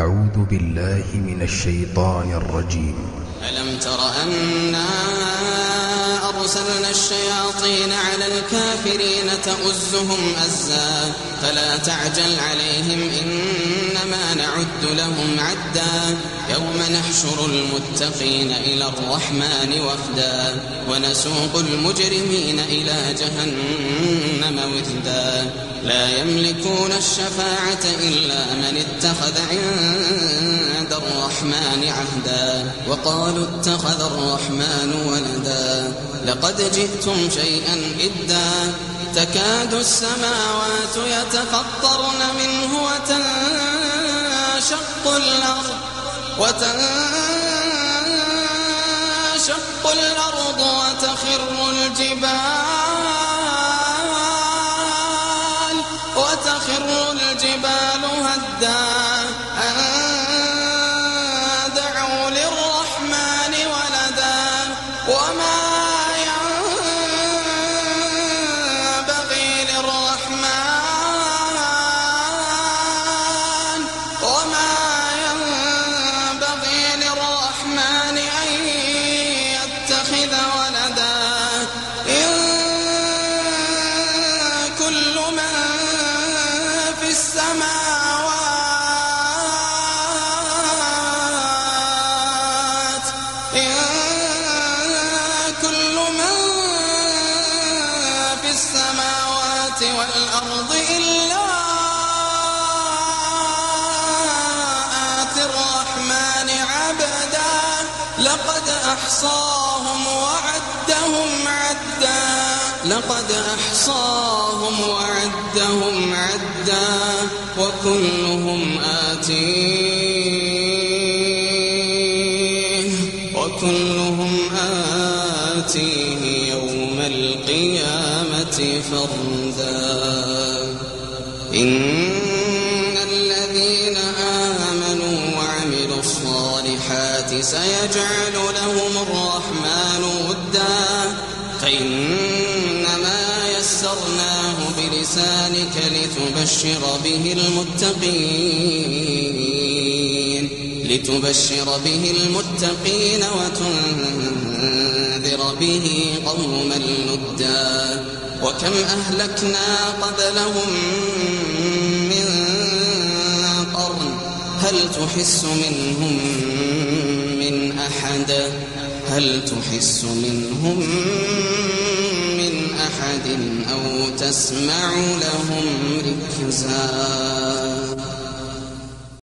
أعوذ بالله من الشيطان الرجيم. ألم تر أنا أرسلنا الشياطين على الكافرين تؤزهم أزا فلا تعجل عليهم إنما نعد لهم عدا يوم نحشر المتقين إلى الرحمن وفدا ونسوق المجرمين إلى جهنم وردا لا يملكون الشفاعة إلا من اتخذ عند الرحمن عهدا وقالوا اتخذ الرحمن ولدا لقد جئتم شيئا إدا تكاد السماوات يتفطرن منه وتنشق الأرض وتخر الجبال هدا أن دعوا للرحمن ولدا وما ينبغي للرحمن أن يتخذ ولدا إن كل من في السماوات والأرض إلا آتي الرحمن عبدا لقد أحصاهم وعدهم عدا وكلهم آتيه يوم القيامة فردا إن الذين آمنوا وعملوا الصالحات سيجعل لهم الرحمن ودا فإنما يسرناه بلسانك لتبشر به المتقين وتنذر به قوما لدا وكم أهلكنا قبلهم من قرن هل تحس منهم من أحد أو تسمع لهم ركزا